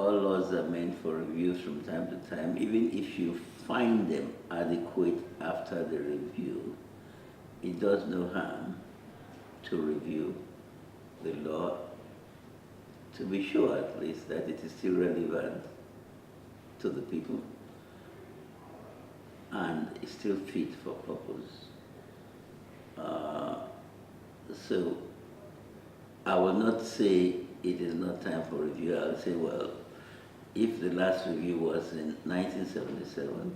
all laws are meant for reviews from time to time. Even if you find them adequate after the review, it does no harm to review the law to be sure at least that it is still relevant to the people and is still fit for purpose. So I will not say it is not time for review. I'll say, well, if the last review was in 1977,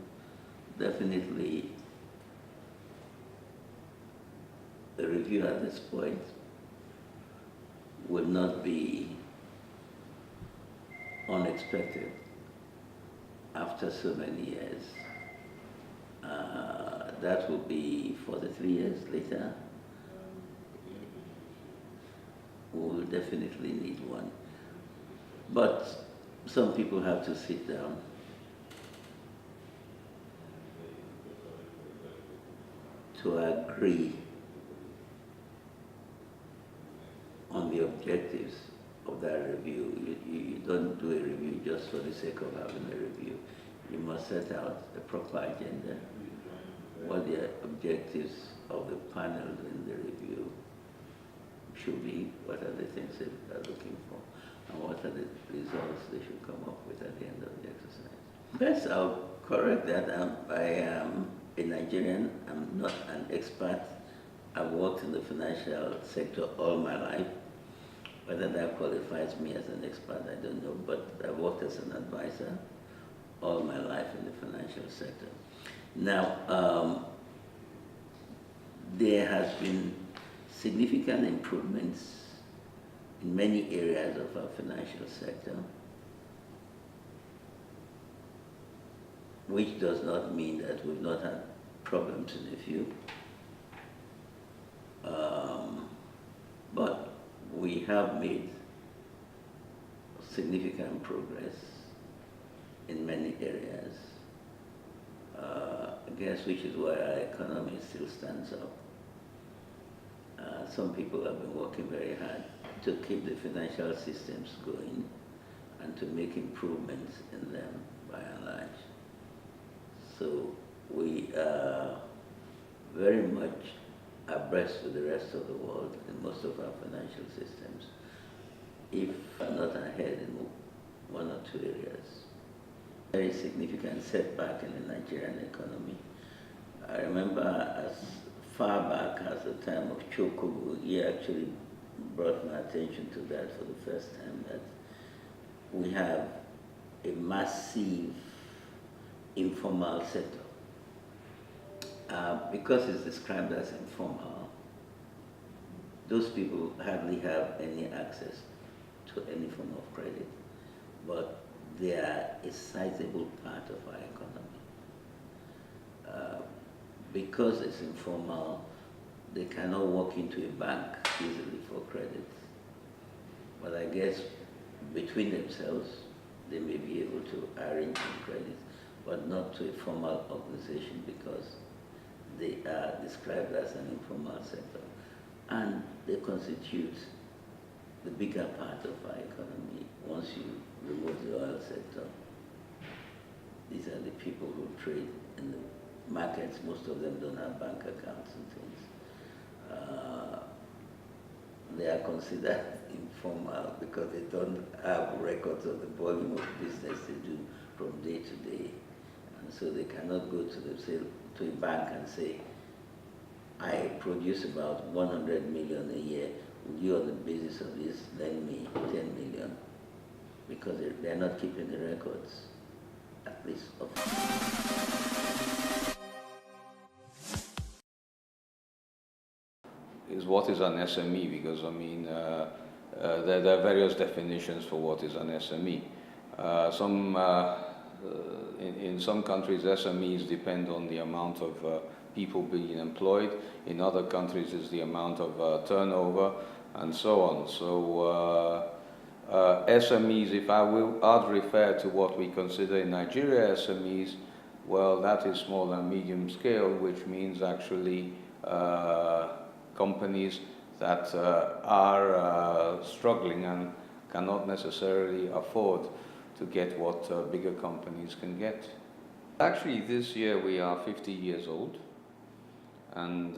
definitely the review at this point would not be unexpected after so many years. That will be 43 years later. We will definitely need one. But some people have to sit down to agree on the objectives of that review. You don't do a review just for the sake of having a review. You must set out a proper agenda, what the objectives of the panel in the review should be, what are the things they are looking for, and what are the results they should come up with at the end of the exercise. First, I'll correct that. I am a Nigerian. I'm not an expert. I've worked in the financial sector all my life. Whether that qualifies me as an expert, I don't know, but I've worked as an advisor all my life in the financial sector. Now, there has been significant improvements in many areas of our financial sector, which does not mean that we've not had problems in a few. But we have made significant progress in many areas, I guess, which is why our economy still stands up. Some people have been working very hard to keep the financial systems going and to make improvements in them by and large. So we are very much abreast with the rest of the world in most of our financial systems, if not ahead in one or two areas. Very significant setback in the Nigerian economy. I remember as far back as the time of Chokubu, he actually brought my attention to that for the first time, that we have a massive informal sector. Because it's described as informal, those people hardly have any access to any form of credit, but they are a sizable part of our economy. Because it's informal, they cannot walk into a bank easily for credit. But I guess between themselves, they may be able to arrange some credit, but not to a formal organization because they are described as an informal sector. And they constitute the bigger part of our economy. Once you remove the oil sector, these are the people who trade in the markets. Most of them don't have bank accounts and things. They are considered informal because they don't have records of the volume of business they do from day to day. And so they cannot go to a bank and say, I produce about 100 million a year. Would you, on the basis of this, lend me 10 million? Because they're not keeping the records, at least of. Is what is an SME, because I mean there are various definitions for what is an SME. In some countries, SMEs depend on the amount of people being employed. In other countries, it's the amount of turnover and so on. So SMEs, if I'd refer to what we consider in Nigeria SMEs, well, that is small and medium scale, which means actually companies that are struggling and cannot necessarily afford to get what bigger companies can get. Actually, this year we are 50 years old, and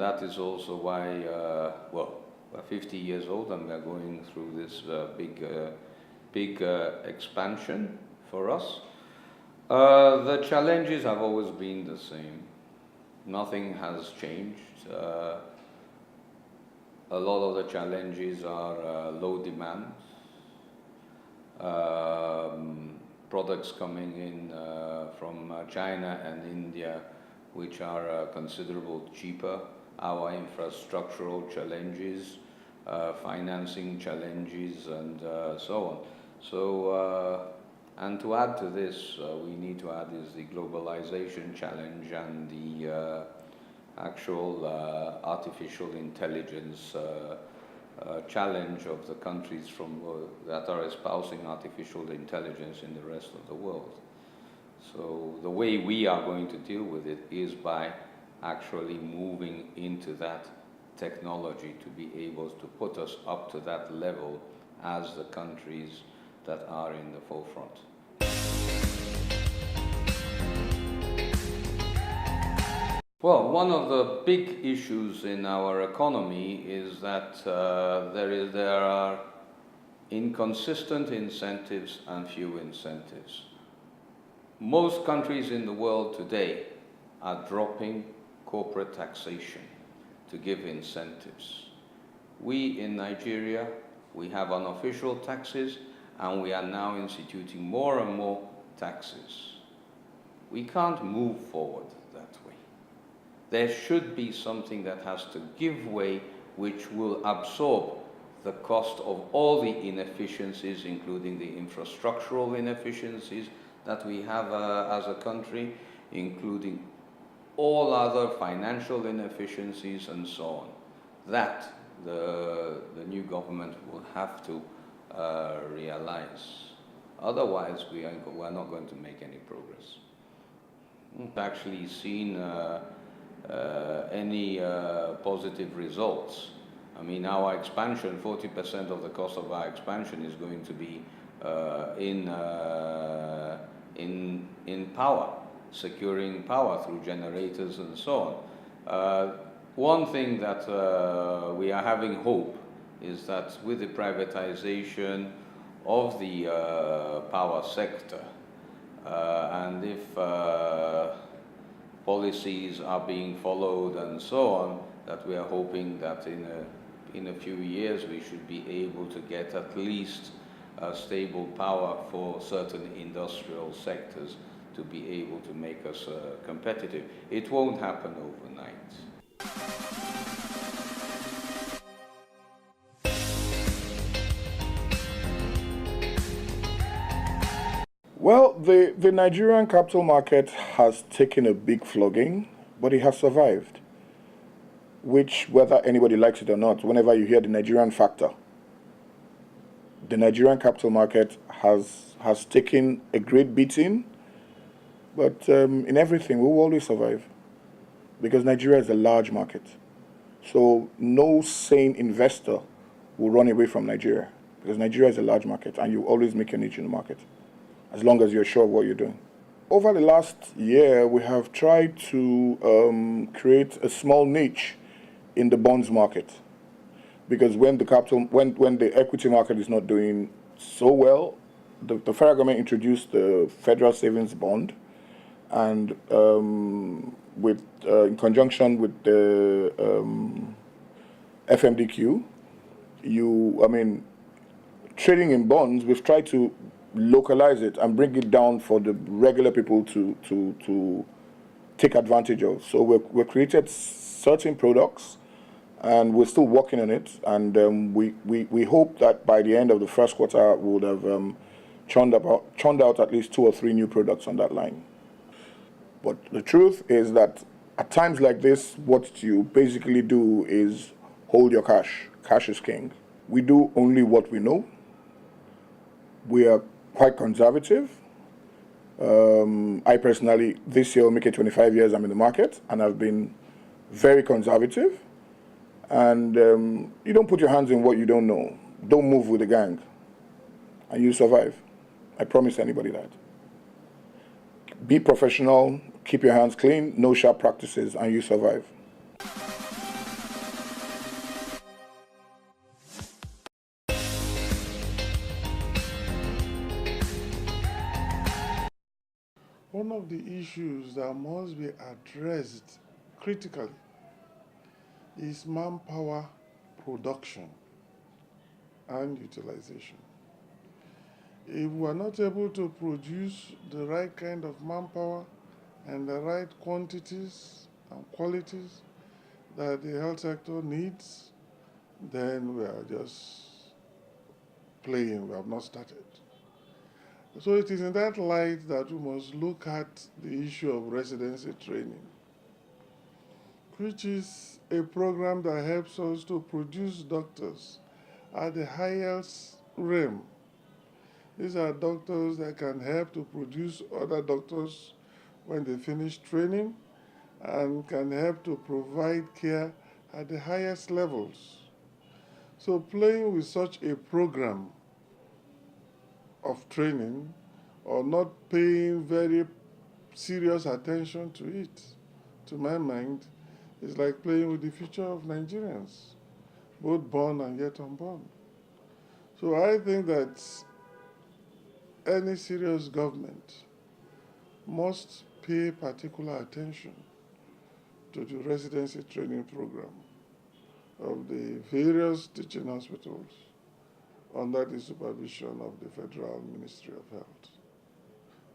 that is also why, well, we're 50 years old and we're going through this big expansion for us. The challenges have always been the same. Nothing has changed. A lot of the challenges are low demand, products coming in from China and India which are considerably cheaper, our infrastructural challenges, financing challenges, and so on. So, and to add to this, we need to add is the globalization challenge and the actual artificial intelligence challenge of the countries that are espousing artificial intelligence in the rest of the world. So the way we are going to deal with it is by actually moving into that technology to be able to put us up to that level as the countries that are in the forefront. Well, one of the big issues in our economy is that there are inconsistent incentives and few incentives. Most countries in the world today are dropping corporate taxation to give incentives. We in Nigeria, we have unofficial taxes, and we are now instituting more and more taxes. We can't move forward that way. There should be something that has to give way, which will absorb the cost of all the inefficiencies, including the infrastructural inefficiencies that we have as a country, including all other financial inefficiencies and so on. That the new government will have to realize. Otherwise, we are not going to make any progress. We've actually seen any positive results. I mean, our expansion, 40% of the cost of our expansion is going to be in power, securing power through generators and so on. One thing that we are having hope is that with the privatization of the power sector, and if policies are being followed and so on, that we are hoping that in a few years we should be able to get at least stable power for certain industrial sectors to be able to make us competitive. It won't happen overnight. Well, the Nigerian capital market has taken a big flogging, but it has survived. Which, whether anybody likes it or not, whenever you hear the Nigerian factor, the Nigerian capital market has taken a great beating, but in everything, we will always survive. Because Nigeria is a large market. So no sane investor will run away from Nigeria, because Nigeria is a large market, and you always make your niche in the market, as long as you're sure of what you're doing. Over the last year, we have tried to create a small niche in the bonds market, because when the equity market is not doing so well, the federal government introduced the federal savings bond, and in conjunction with the FMDQ, trading in bonds, we've tried to localize it and bring it down for the regular people to take advantage of. So we've created certain products, and we're still working on it. And we hope that by the end of the first quarter, we would have churned out at least 2 or 3 new products on that line. But the truth is that at times like this, what you basically do is hold your cash. Cash is king. We do only what we know. We are quite conservative. I personally, this year will make it 25 years I'm in the market, and I've been very conservative. And you don't put your hands in what you don't know. Don't move with the gang. and you survive. I promise anybody that. Be professional, keep your hands clean, no sharp practices, and you survive. One of the issues that must be addressed critically is manpower production and utilization. If we are not able to produce the right kind of manpower and the right quantities and qualities that the health sector needs, then we are just playing, we have not started. So it is in that light that we must look at the issue of residency training, which is a program that helps us to produce doctors at the highest realm. These are doctors that can help to produce other doctors when they finish training and can help to provide care at the highest levels. So playing with such a program of training or not paying very serious attention to it, to my mind, is like playing with the future of Nigerians, both born and yet unborn. So I think that any serious government must pay particular attention to the residency training program of the various teaching hospitals under the supervision of the Federal Ministry of Health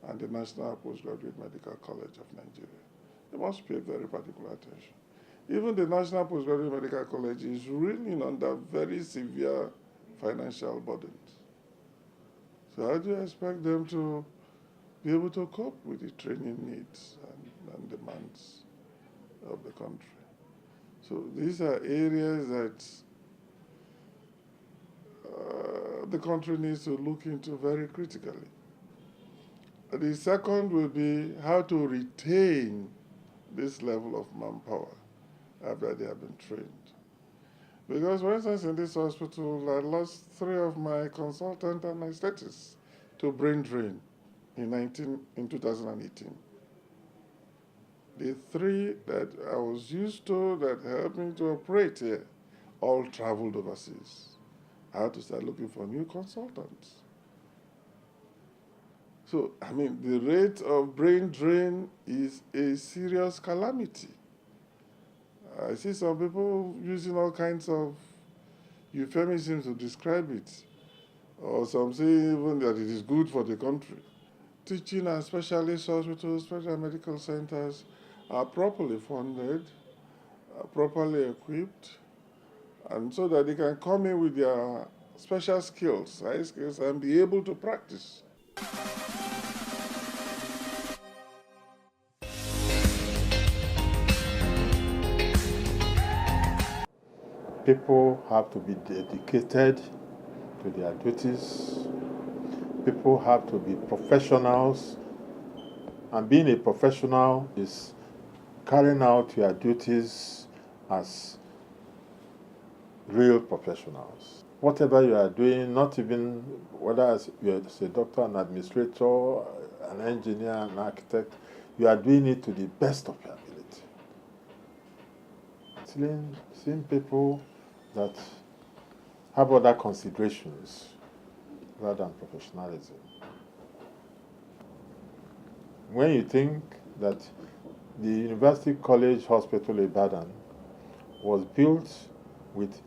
and the National Postgraduate Medical College of Nigeria. They must pay very particular attention. Even the National Postgraduate Medical College is reeling under very severe financial burdens. So how do you expect them to be able to cope with the training needs and demands of the country? So these are areas that the country needs to look into very critically. The second will be how to retain this level of manpower after they have been trained. Because, for instance, in this hospital, I lost 3 of my consultant anesthetists to brain drain in 2018. The 3 that I was used to that helped me to operate here all traveled overseas. I had to start looking for new consultants. So, I mean, the rate of brain drain is a serious calamity. I see some people using all kinds of euphemisms to describe it, or some say even that it is good for the country. Teaching and specialist hospitals, special medical centers are properly funded, properly equipped, and so that they can come in with their special skills, high skills, and be able to practice. People have to be dedicated to their duties. People have to be professionals. And being a professional is carrying out your duties as real professionals. Whatever you are doing, not even whether you're a doctor, an administrator, an engineer, an architect, you are doing it to the best of your ability. Seeing people that have other considerations rather than professionalism. When you think that the University College Hospital Ibadan was built with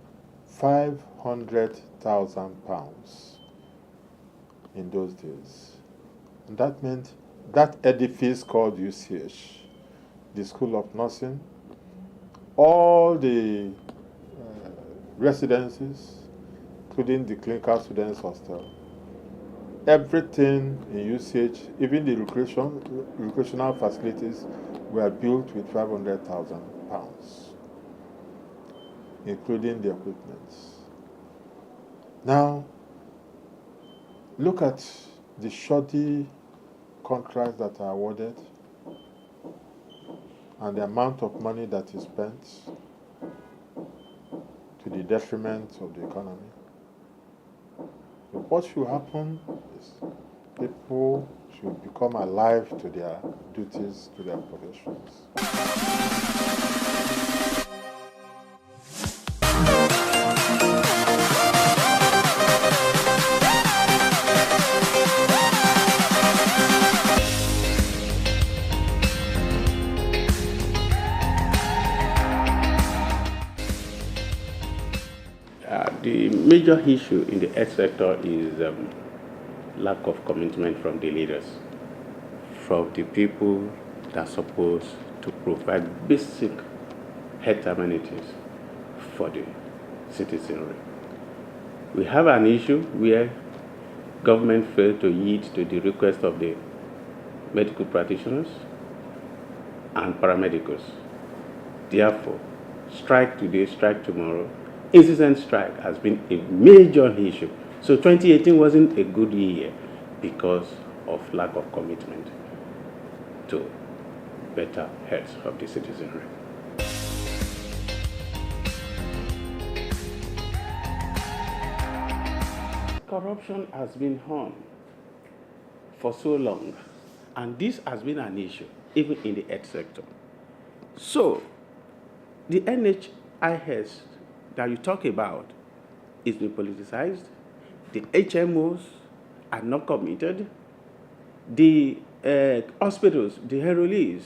£500,000 in those days, and that meant that edifice called UCH, the School of Nursing, all the residences, including the clinical students hostel, everything in UCH, even the recreational facilities, were built with £500,000, including the equipment. Now, look at the shoddy contracts that are awarded and the amount of money that is spent to the detriment of the economy. what should happen is people should become alive to their duties, to their professions. The major issue in the health sector is lack of commitment from the leaders, from the people that are supposed to provide basic health amenities for the citizenry. We have an issue where government failed to yield to the request of the medical practitioners and paramedicals. Therefore, strike today, strike tomorrow, incessant strike has been a major issue. So 2018 wasn't a good year because of lack of commitment to better health of the citizenry. Corruption has been on for so long, and this has been an issue even in the health sector. So the NHIS that you talk about is being politicized. The HMOs are not committed. The hospitals, the enrollees,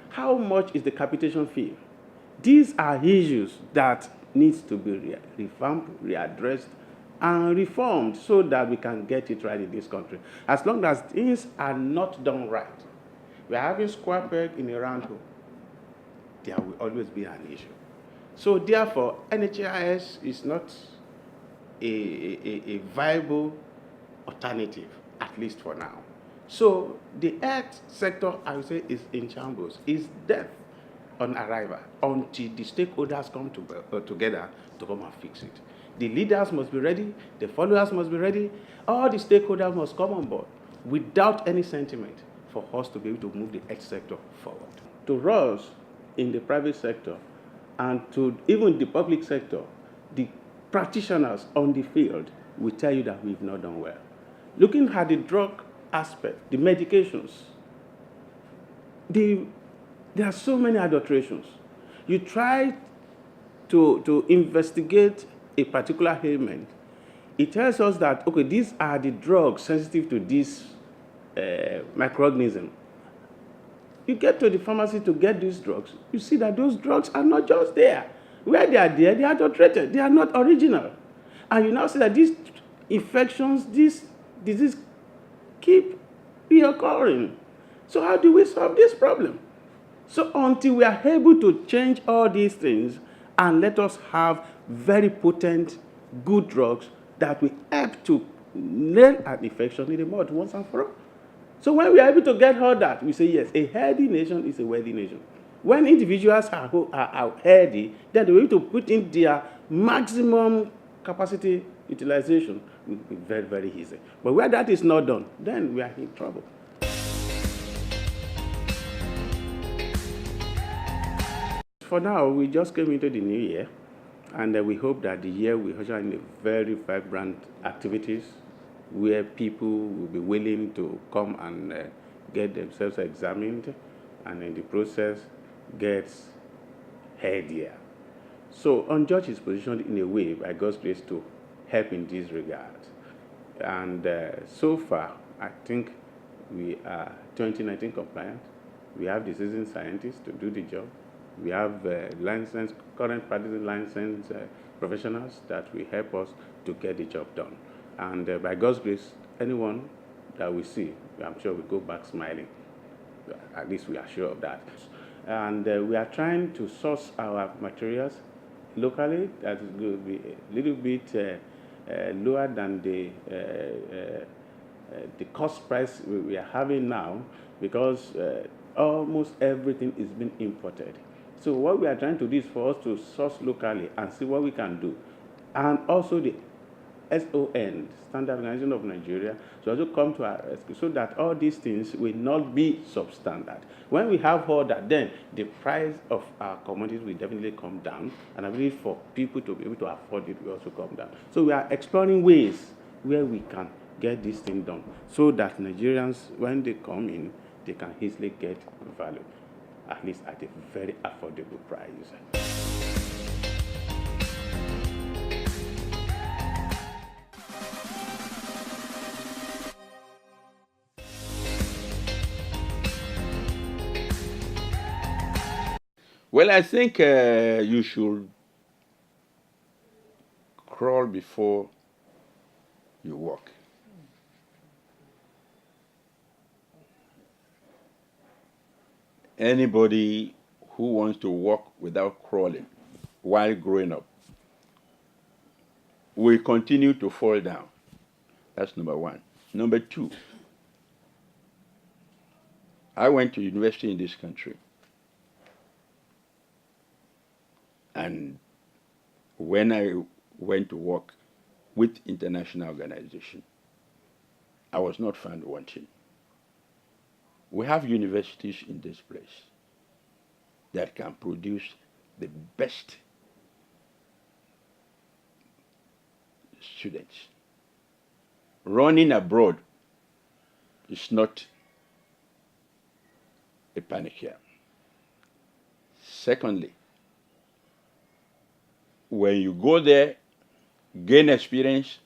how much is the capitation fee? These are issues that needs to be revamped, readdressed, and reformed so that we can get it right in this country. As long as things are not done right, we are having square peg in a round hole. There will always be an issue. So therefore, NHIS is not a viable alternative, at least for now. So the health sector, I would say, is in shambles, is death on arrival until the stakeholders come together to come and fix it. The leaders must be ready, the followers must be ready, all the stakeholders must come on board without any sentiment for us to be able to move the health sector forward. To us, in the private sector, and to even the public sector, the practitioners on the field will tell you that we've not done well. Looking at the drug aspect, the medications, there are so many adulterations. You try to investigate a particular ailment. It tells us that, okay, these are the drugs sensitive to this microorganism. You get to the pharmacy to get these drugs, you see that those drugs are not just there. Where they are there, they are adulterated. They are not original. And you now see that these infections, this disease keep reoccurring. So how do we solve this problem? So until we are able to change all these things and let us have very potent, good drugs that will help to nail an infection in the mud once and for all. So when we are able to get all that, we say, yes, a healthy nation is a wealthy nation. When individuals are healthy, then they're able to put in their maximum capacity utilization will be very, very easy. But where that is not done, then we are in trouble. For now, we just came into the new year, and we hope that the year will usher in a very vibrant activities where people will be willing to come and get themselves examined, and in the process get healthier. So Unjudged is positioned in a way, by God's grace, to help in this regard. And so far, I think we are 2019 compliant. We have the seasoned scientists to do the job. We have licensed, current practicing licensed professionals that will help us to get the job done. And by God's grace, anyone that we see, I'm sure will go back smiling. At least we are sure of that. And we are trying to source our materials locally. That is going to be a little bit lower than the cost price we are having now, because almost everything is being imported. So what we are trying to do is for us to source locally and see what we can do. And also the SON, Standard Organization of Nigeria, to also come to our rescue so that all these things will not be substandard. When we have all that, then the price of our commodities will definitely come down, and I believe for people to be able to afford it will also come down. So we are exploring ways where we can get this thing done so that Nigerians, when they come in, they can easily get value, at least at a very affordable price. Well, I think you should crawl before you walk. Anybody who wants to walk without crawling while growing up will continue to fall down. That's number one. Number two, I went to university in this country. And when I went to work with international organization, I was not found wanting. We have universities in this place that can produce the best students. Running abroad is not a panacea. Secondly, when you go there, gain experience,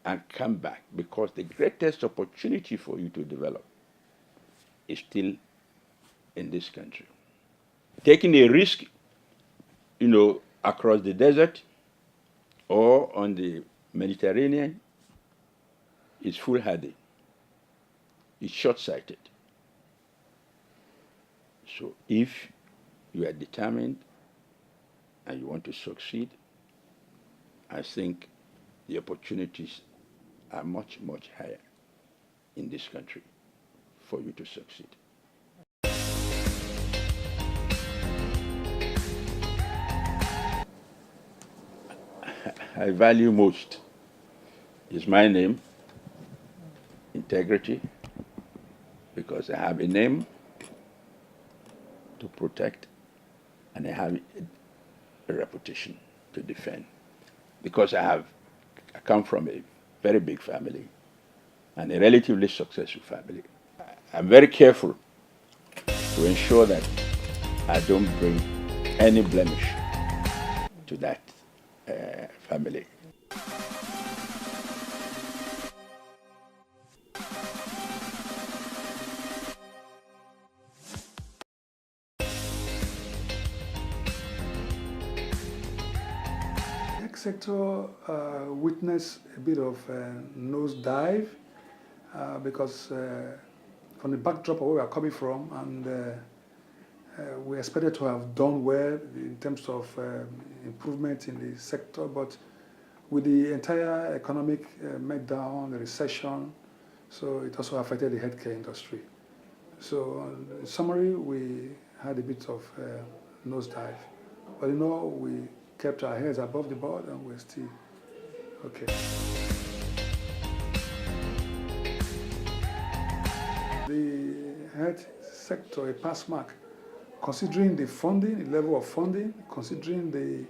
and come back, because the greatest opportunity for you to develop is still in this country. Taking a risk, across the desert or on the Mediterranean is foolhardy. It's short-sighted. So if you are determined and you want to succeed, I think the opportunities are much, much higher in this country for you to succeed. I value most is my name, integrity, because I have a name to protect and I have a reputation to defend. Because I come from a very big family and a relatively successful family. I'm very careful to ensure that I don't bring any blemish to that family. Tech sector witnessed a bit of nosedive because from the backdrop of where we are coming from, and we expected to have done well in terms of improvement in the sector, but with the entire economic meltdown, the recession, so it also affected the healthcare industry. So in summary, we had a bit of nosedive, but we kept our heads above the board and we're still okay. The health sector, a pass mark, considering the funding, the level of funding, considering the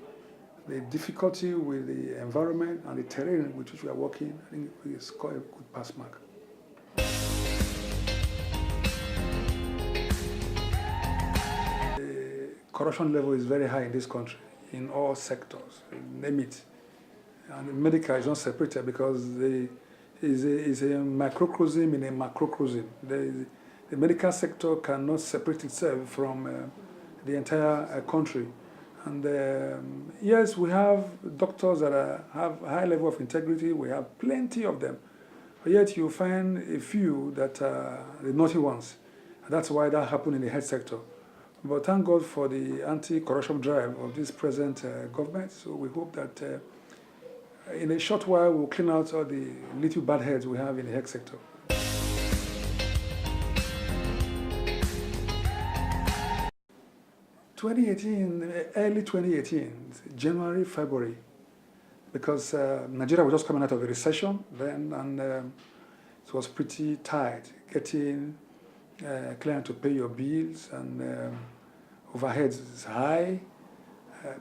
difficulty with the environment and the terrain with which we are working, I think it's quite a good pass mark. The corruption level is very high in this country, in all sectors, name it. And medical is not separated because it's a microcosm in a macrocosm. The medical sector cannot separate itself from the entire country. And yes, we have doctors that have a high level of integrity. We have plenty of them. But yet you find a few that are the naughty ones. And that's why that happened in the health sector. But thank God for the anti-corruption drive of this present government. So we hope that in a short while we'll clean out all the little bad heads we have in the health sector. Early 2018, January, February, because Nigeria was just coming out of a recession then, and it was pretty tight, getting client to pay your bills, and overheads is high.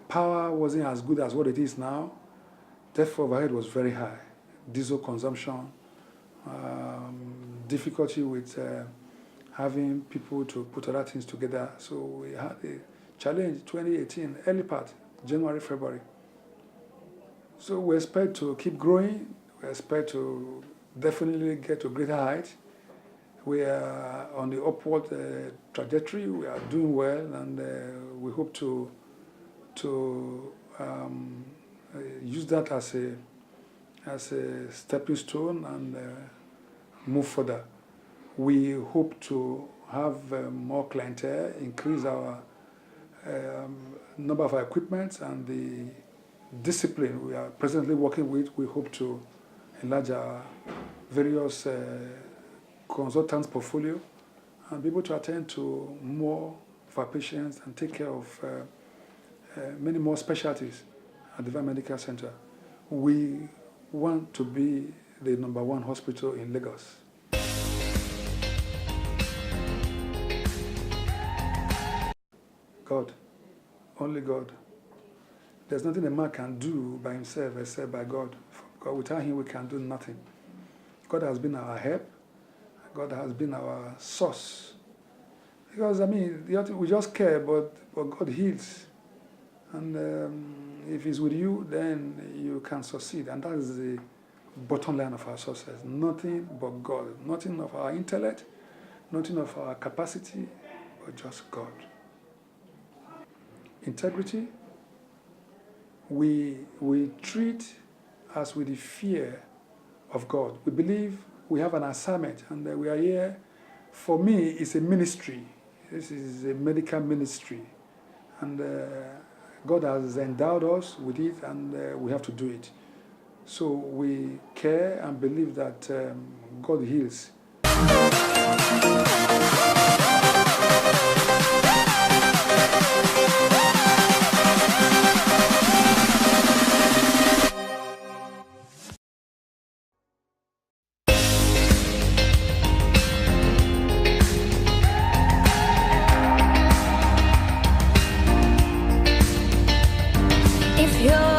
Power wasn't as good as what it is now. Therefore, overhead was very high. diesel consumption, difficulty with having people to put other things together. So we had a challenge 2018, early part, January, February. So we expect to keep growing. We expect to definitely get to greater height. We are on the upward trajectory. We are doing well, and we hope to use that as a stepping stone and move further. We hope to have more clientele, increase our number of equipment, and the discipline we are presently working with. We hope to enlarge our various consultants portfolio and be able to attend to more of our patients and take care of many more specialties at the Divine Medical Center. We want to be the #1 hospital in Lagos. God, only God. There's nothing a man can do by himself except by God. Without him, we can do nothing. God has been our help. God has been our source. Because, I mean, we just care, but God heals. And if He's with you, then you can succeed. And that is the bottom line of our success. Nothing but God. Nothing of our intellect, nothing of our capacity, but just God. Integrity, we treat as with the fear of God. We believe we have an assignment, and we are here. For me, it's a ministry. This is a medical ministry, and God has endowed us with it, and we have to do it. So we care and believe that God heals. If you're